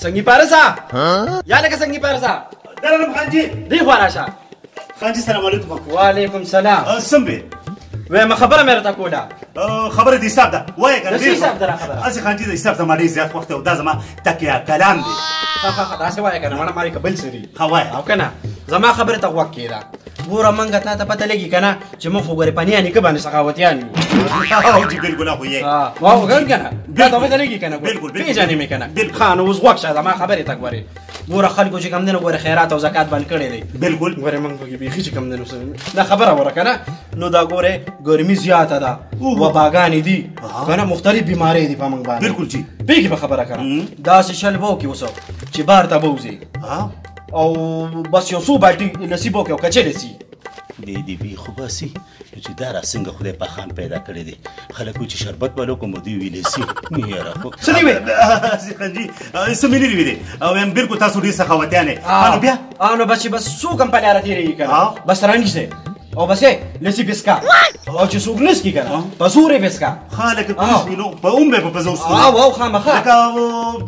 سنگی پارسا یا لکه سنگی پارسا درنم خانجي دی خوا راشه. خانجي السلام عليكم. وعليكم السلام. سمبي وما خبره مې راته کوله. خبره دې حساب ده وایه کنه. د څه حساب ده خبره؟ اسی خانجي د حساب زما ډېر زیات وخت او دا زما تکیه کلام دی. داسې وایه کنه مړه ماري کبل سری. ها وایه او کنه زما خبره ته غوږ کېده. ګوره منګه تا ته پته لګي کنه چې موږ خو ګورې پنیا نیکه باندې سخاوتیان یو. او جی بالکل خو یې واو ګل کنه دا ته پته لګي کنه بالکل پیژنې مې کنه خان اوس غوږ شه زما خبرې ته ګورې. ګوره خلکو چې کم دنو ګوره خیرات او زکات باندې کړی دی. بالکل ګوره موږ پکې بیخي چې کم دنو دا خبره وره کنه نو دا ګوره ګرمي زیاته ده وباګانې دي کنه مختلف بیماری دي په موږ باندې. بالکل جی پیږي په خبره کنه داسې شل به وکړي اوس چې بار ته به وځي او بس یو څو بالټي نصیب وکړي او کچلې سي دی بی خو باسي چې دا را څنګه خدای په خان پیدا کړی دی. خلکو چې شربت والو کوم دی ویلې سي یاره خو څه دی وې سي خانجي سمې نه ویلې او هم بالکل تاسو ډېر سخاوتیان یې. بیا نو بس څو کم په لاره تېرېږي کنه بس رانیسه او بس لسی بسکا او چې څوک نسکي کنه په زور یې بسکا خالق پولیس وینو په اوم به په زور سو او خامخا لکه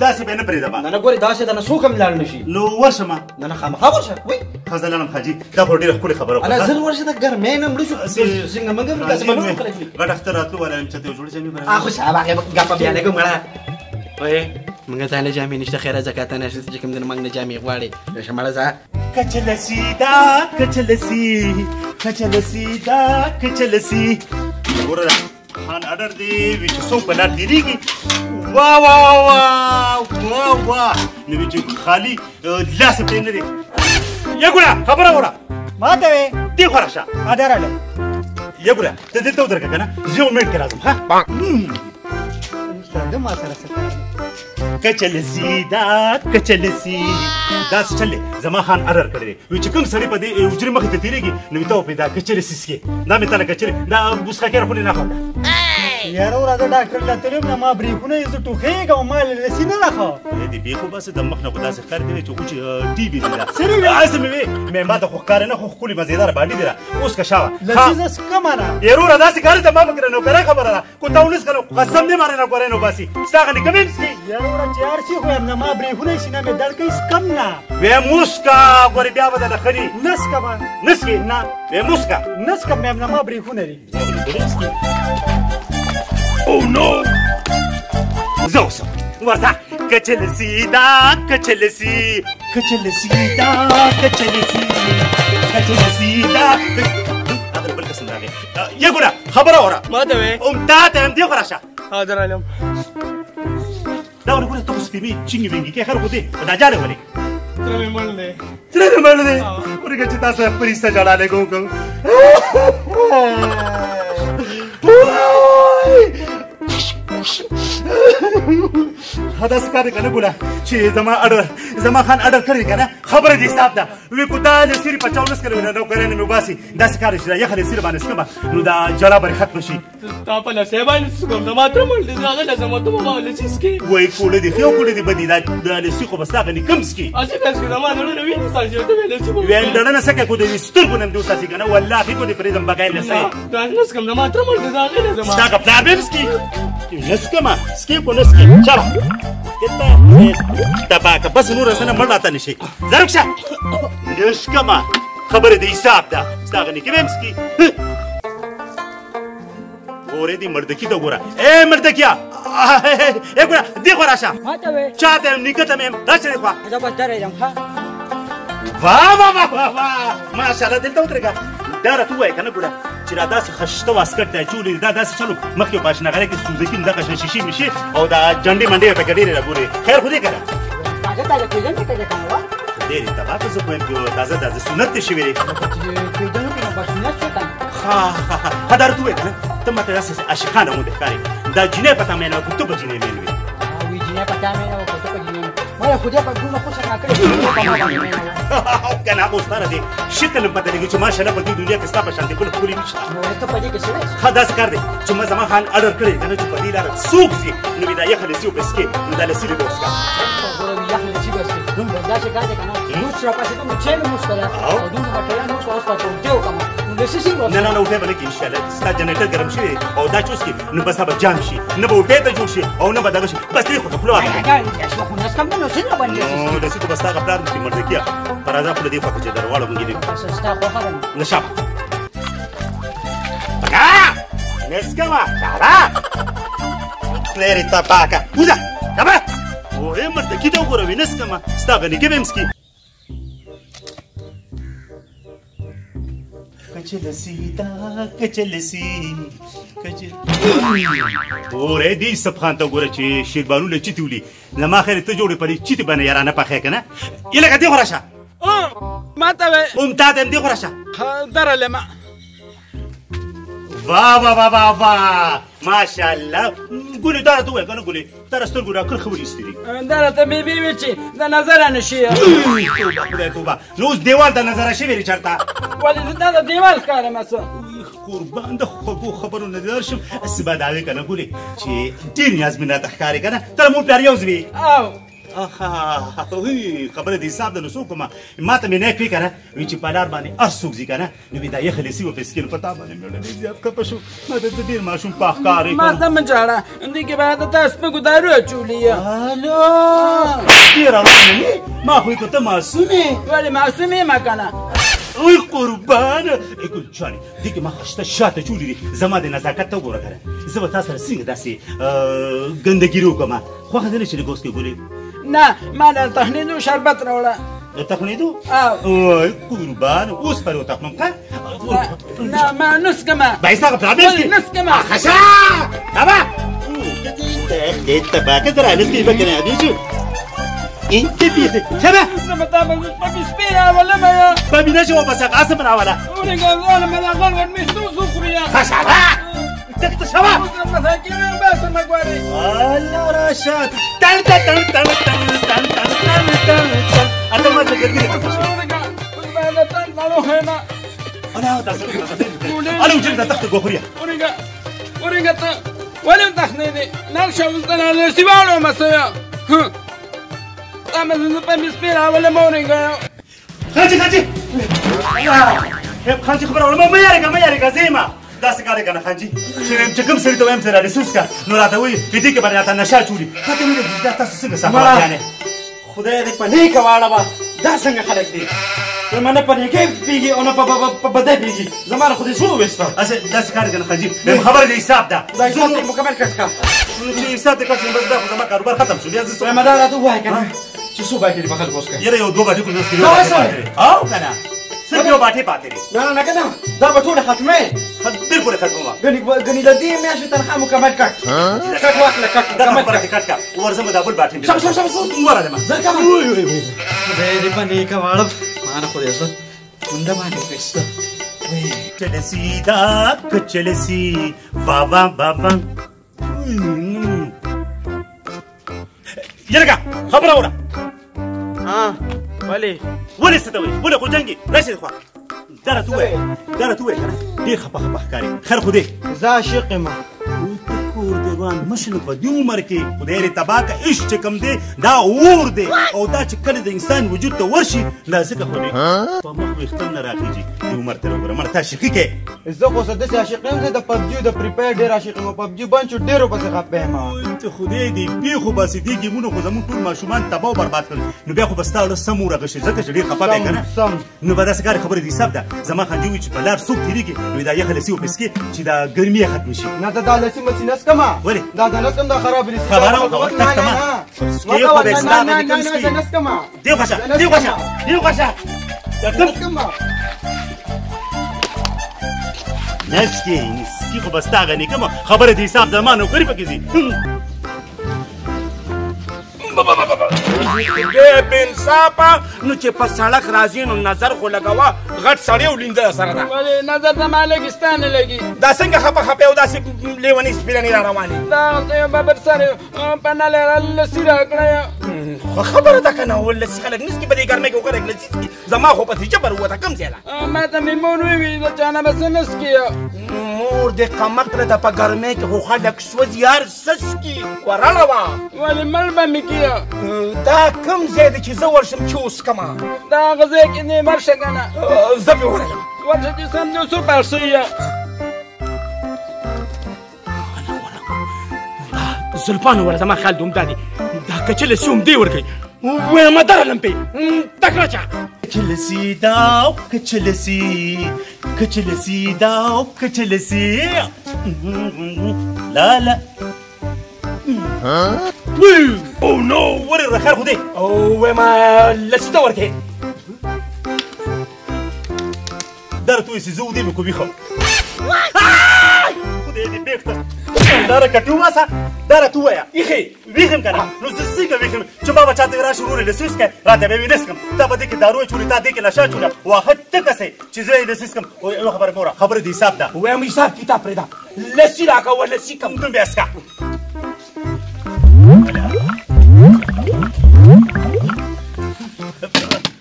داسې به نه پرېږدم. نه ګورې داسې د نه څوک هم لاړ نشي. نو ورشم نه خامخا ورشه وای خزلانم حاجي دا خو ډېره ښکلې خبره وکړه. انا زه ورشه د ګرمۍ نه مړ شو څنګه منګه داسې منو خلک دي. غټ اختر راتلو ولا چې ته جوړ جامې خو شابه ګپه بیا لګم غړا وای منګه ته نه جامې نشته خیره زکات نه شته چې کوم دین منګ نه جامې غواړي شماله ځه کچلسی دا کچلسی کچلسی دا کچلسی ګوره خان اډر دی وچ سو په لار تیریږي وا وا وا وا وا نو چې خالی لاس په نه دی یا ګوره خبره وره ماته وې دی خورشه ادراله یا ګوره ته دې ته درکه کنه زه منټ کې راځم ها څنګه ما سره څه کچلسی دا کچلسی دا څه چلې زما خان اډر کړی وی چې کوم سړی په دې وجري مخې ته تیریږي نو ته په دا کچلسی سکي دا مې تل کچلې دا بوسکا کې راخونی نه خو یاره ورته ډاکټر لا تلم نه ما بریخونه یې زه ټوخېږم ما لسی نه راخو دې بیخو بس د مخ نه خدا څخه کار دی چې خو چې ټي وي دا سری اسه مې ما ته خو کار نه خو خولي مزیدار باندې دی اوس کا شاوه لسی کمانه یاره داسې کار ته ما فکر نه کړه خبره ده کو تاونس کړو قسم نه ماره نه غوړې نو باسي ستاغه نه کوم سکي یاره چار شي خو نه ما بریخونه شي نه مې دل کې کم نه و موسکا غوړې بیا به د خري نسکا ما نسکي نه و موسکا نسکا مې نه ما بریخونه لري او نو زوسو ورته کچلسی دا کچلسی کچلسی دا کچلسی کچلسی دا هذا بل قسم راغی یا ګوره خبره وره ماته وې ام تا ته هم دی خورشه حاضر علم دا ګوره ته سپېمې چینګ وینګي کې خیر خو دې دا جاله ولې تر مې مړ دی تر مې مړ دی ورګه چې تاسو پریسته جړاله کوم هدا سکار کنه ګولا چې زما خان اډر کړی کنه خبره دې حساب ده وی کو دا لسری 55 کړو نو کړنه مې باسي دا سکار شي یا خلې سری باندې سکما نو دا جړه بری ختم شي تا په لسه باندې سکم دا ماته مړ دي دا نه زما ته ما لسی سکي وای کوله دي خو کوله دي بدی دا لسی خو بس هغه کم سکي اسی بس که زما نه ویني ساجي ته ویل سکم وین دړنه سکه کو دې سترګو نم دوسا سي کنه والله کو دې پرې دم بغیر لسه دا نه سکم دا ماته مړ دي دا نه زما دا کا پلان سکي نسکما سکي کو نسکي چلا تباکه بس نور سنه مړ راته نشي زرکشه نسکما خبره دې حساب ده ستاغه نه کېم سکي ګوره دې مردکی ته ګوره اے مردکیا اے ګوره دې خراشه ماته وې چاته نکته مې راشه خو زه بس درېږم ښه واه واه واه واه ماشاءالله دلته ودرېږه دا راته ووایه که نه ګوره چې را داسې خشته واسکټ دی چولې دا داسې چلو مخکې په اشنغره کې سوزکي دغه شان شیشې میشي او دا جنډې منډې ورته ګډېرې راګورې خیر خو دې که نه تازه تازه پېژنې که کنه وا ډېرې تباه که زه خو یم تازه تازه سنت دې شوی دی پېژنو که نو بس سنت شو کنه ښه دا راته ووایه که نه ته ماته داسې عاشقانه غوندې ښکارې دا جینۍ پته مې نه وه که ته به جینۍ مین وې وی جینۍ پته مې نه وه که ته به جینۍ ما خدای په دومره خوښه راکړې که نه هغه اوس سره دی شکل هم پته لګي چې ماشاءالله په دې دنیا کې ستا په شانتې بل ښکلي نشته نو ته په دې کې سړی ښه داسې کار دی چې ما زما خان اډر کړی که نه چې په دې لاره څوک ځي نو وي دا یخه لسي وبسکې نو دا لسي دې وڅښه ګوره وي یخ لسي بسکې داسې کار دی که نه لوڅ راپاسېدم نو چای مې وڅښله او دومره مټریال مې وڅښه اوس په ټوټې وکړم نو شي نه نه نه وټه به نه کې انشاءالله ستا جنریټر ګرم شوی او دا چوس کې نو بس به جام شي نه به وټې ته جوړ شي او نه به دغه شي بس دې خو ته خوله هغه شو خو نس کوم نو څنګه باندې د سیتو بس هغه پلار مې مرده کیا پر راځه خپل دې خوا چې درواړه مونږ دې سستا خو خبره نشاب نسکما شارا لري تباکا وزه کبه او یې مرده کې دا وګوره نسکما ستا غني کې بمسکی کچلسی اوره دې سبخان ته وګوره چې شیربانو لچې تولي لما خیر ته جوړې پرې چیت باندې یارانه پخې کنه یله دې خورشه ما ته تا دې خورشه درلم وا وا وا وا وا ماشاءالله ګولې دا ته وای کنه ګولې تر سترګو را کړ خبرې استری دا ته بي بي وچی د نظر نشي توبه توبه نو دیوال د نظر شي ویری چرته ولې دا د دیوال کار مسو قربان د خبرو نه درشم اسبا دا کنه ګولې چې ډیر یاسمینه تخکاری کنه تر مو پیار یو زوی او اها وی خبره دې حساب د نسو کومه ما ته مې نه پی کنه وی چې پالار باندې ارسوک زی کنه نو دا یې خلیسی و پسکین پتا باندې مې ډېر زیات کپشو ما ته ډیر ماشوم پاخکاری ما ته مجاړه اندې کې بعد تاسو په ګدارو چولیا الو ډیر روانه ما خو ته معصومه ولی معصومه ما کنه وی قربان ګل جاني دې کې ما خشته شاته چولې زما د نزاکت ته وګوره کنه زه به تاسو سره څنګه داسې ګندګي وکم خو هغه چې ګوس کې ګولې نه ما د تخنیدو شربت راوړه د تخنیدو او قربان اوس پر وتخنم کا نه ما نسکما بایستا پرابلم نسکما خشا بابا دې ته باکه درا نسکی بکنه ابيجو انت بيخ شبه زما ته په سپیره ولا ما بابي شو بس قاسم راولا ورنګ انا ما غل ور مشتو سخريا خشا تكت شبه مثلا كده بس ما قاري الله رشاد تل تل تل تل تل تل تل تل انا ما تقدر انا انا وجدت تحت غفريه ورنګ ته ولې تخنيدي نال شو ستنه سیوالو مسیا اما زه په سپیره ولا مورنګ خانجي خانجي خبره ولا ما يارګه زيما داسې کار کنه خانجي چې کوم سړی ته وایم سره رسوس کا نو راته وي دې کې باندې تا نشه چولي ته مې دا تاسو څنګه سفر یعنی خدای دې په نیکه واړه دا څنګه خلک دي زمانه په نیکه پیږي او نه په بده پیږي زمانه خو دې سو وستا اسه داسې کار کنه خانجي خبره دې حساب ده دا حساب دې مکمل کړ کا چې حساب دې کړم بس دا خو زما کاروبار ختم شو بیا زه مې دا راته وای کنه چې سو باندې په خلک وسکه یره یو دوه باندې کوم څه او کنه صرف یو باټه پاتې دي نه نه کنه دا به ټول ختمه بالکل ختمه غني د دې میاشتې تنخواه مکمل کړ کټ واخله کټ دا خبره کټ کا ورزم دا بل باټه شم ورته ما زر کما دې باندې کا واړم ما نه خو دې څه څنګه باندې کښته چلسی دا کچلسی بابا بابا یرګه خبره وره ولې ستوي ولې خو جنگي راشي خو درته وې کنه ډېر خپه ښکاري خیر خو دې زه عاشق یم کور دیوان مشنو په دې عمر کې خدای دې تباکه عشق چې کم دی دا اور دی او دا چې کله د انسان وجود ته ورشي دا ځکه خو دې په مخ ویښتان نه راخېږي دې عمر ته وګوره مړه تا عاشقي کې زه خو داسې عاشق یم زه د پبجي د پریپیر ډېر عاشق یم پبجي بند شو ډېرو پسې خفه یم ته خدای دې پیښو باسي دې ګیمونو خو زموږ ټول ماشومان تباه او برباد کړل نو بیا خو به ستا له سم ورغشي ځکه چې ډېر خفه دی که سم نو به داسې کار خبرې د حساب ده زما خنجي وي چې په لار څوک تېرېږي نو دا یخه لسي وپسکې چې دا ګرمي یې ختمه شي نه ته دا لسي مسي نسکمه ولې دا نسکم دا خراب لسي خبره وکړه تختمه سکې خو به ستا باندې کوم سکې نسکمه دې غوښه نسکمه نسکي خو به ستا غني کومه خبره د حساب ده ما نوکري پکې ځي دې بې انصافه نو چې په سړک راځي نو نظر خو لګوه غټ سړی او لینده سره ده ولې نظر زما لګي ستا نه لګي دا څنګه خپه او داسې لیونۍ سپېرنې را روانې دا ته یو ببر سره په ناله لسي راکړی خو خبره ده که نه ولسي خلک نسکي په دې ګرمۍ کې خلک لسي څکي زما خو پسې جبر ووته کوم ځای ده ما ته مې مور ووي د چا نه به څه نه څکي مور دې قمقله ده په ګرمۍ کې خو خلک سوځي یار څه څکي ورړه وه ولې مړ به مې کیه دا کوم ځای دی چې زه ورشم چې وڅکمه دا هغه ځای کې دې مرشه که نه زه پې ورغلم ورشه چې سم نو سو پړسي زلفانو ولا زما خیال دوم دادي دا کچل سوم دی ورګي و ما درلم په تکراچا کچلسی داو کچلسی کچلسی داو کچلسی لا لا او نو وري رخر خدي او ما لسته ورګي درتو يسزودي بكو بيخو خدي دي بيخته داره کټو واسه داره تو ویا یخي ویخم کنه نو زسیګه ویخم چې بابا چاته را شروع لسیس کې راته به وینسکم تا په دې کې دارو چوري تا دې کې نشه چوره واحد تکسه چې زه لسیسکم او خبره مورا خبره دې حساب ده و ما حساب کتاب پردا لسی راکا ولا لسی کم تم بیاسکا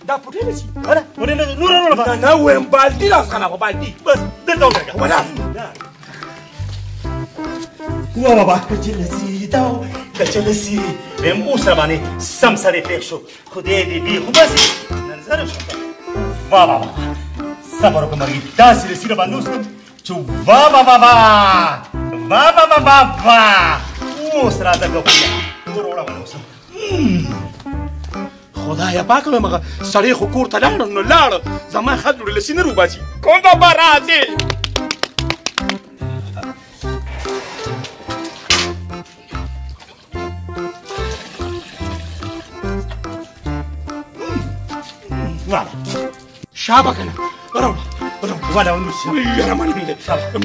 دا پټه لسی انا ورنه نور نه و بالدي لاس کنه بالدي بس دلته وګه ولا وا بابا کچلسی داو کچلسی بهم اوسه باندې سم سره پېښ شو خدای دې بي خو بس نظر شو وا بابا صبر وکړه تاسو رسیدو باندې اوس چې وا بابا وا بابا بابا اوس راځه ګویا وروړه باندې اوس خدایا پاک مګه سړی خو کور ته لاړ نو لاړ زما خدای لسی نه روباسي کوم دا برازي شابك انا روح ولا ونص يا مالي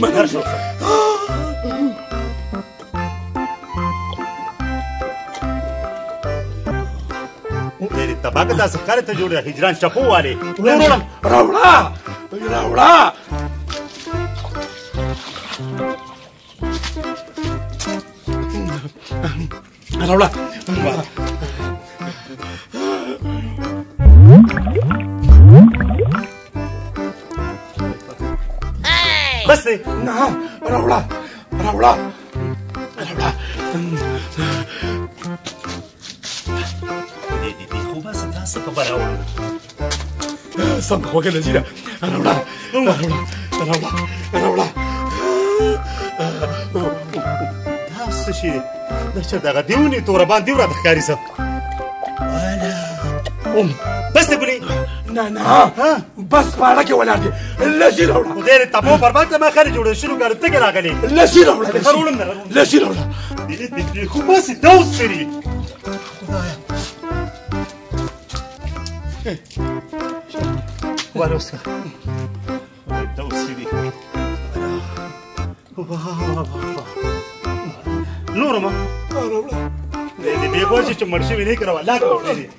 ما نرجع تیری تباک دا سکاره ته جوړه هجران چپو والے رولا بس دی نعم رولا دې خو بس تاسو په براو سم خو کې لذيذه رولا تاسو شي دا چې دغه دیونی تور باندې ورته ښکاری سم بس دی ګولې نه بس پاړه کې ولاړ لسی رولا خدای دې تاسو برباد ما خاري جوړ شروع کړ ته کې راغلي لسی رولا لسی رولا دې خو بس دوس سری خدایا Варуска. Да усили. Норма. Не бегоше, че марши ми не крава. Ляка отиди.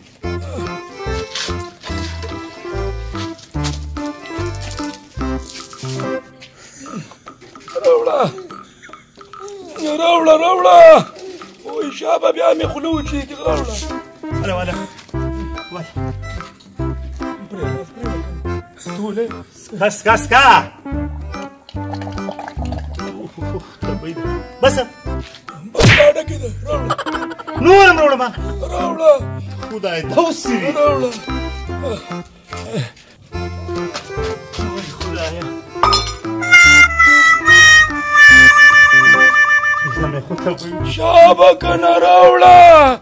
رولا وي شابه بیا می خلوچی کی رولا ولا كاسكا بس بعد كده نور ما رولا خداي توسي رولا خدايا شابك انا رولا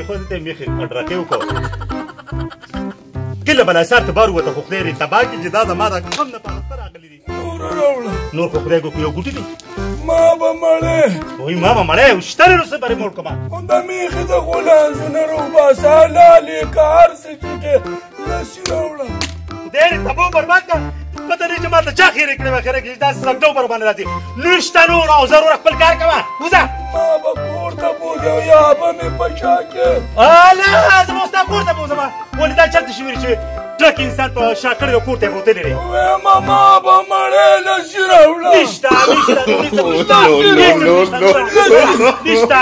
خودته میخي اډراکه وکړه کله بل سره تبار وته خو خدای تباکی جدا زما دا کم نه پاتره راغلی دي نور خو خدای کو یو ګوټی دي ما به مړې وای ما به مړې وشتره نو سره مور کومه اون د میخه د غولان زنرو باساله لیکار سچته نشروړه دې تبو برباد کا پته نه چې ما ته چا خیر کړې خیر کې دا سګدو پر باندې راځي نشته نو او ضرور خپل کار کوه وځه ما به کوړه بوځو یا به مې پښاکه الا زما ستا کوړه بوځم ولې دا چرته شوی چې ټرک انسان په شاکړې د کوټه بوته لري و ما به مړې نشروړه نشته نشته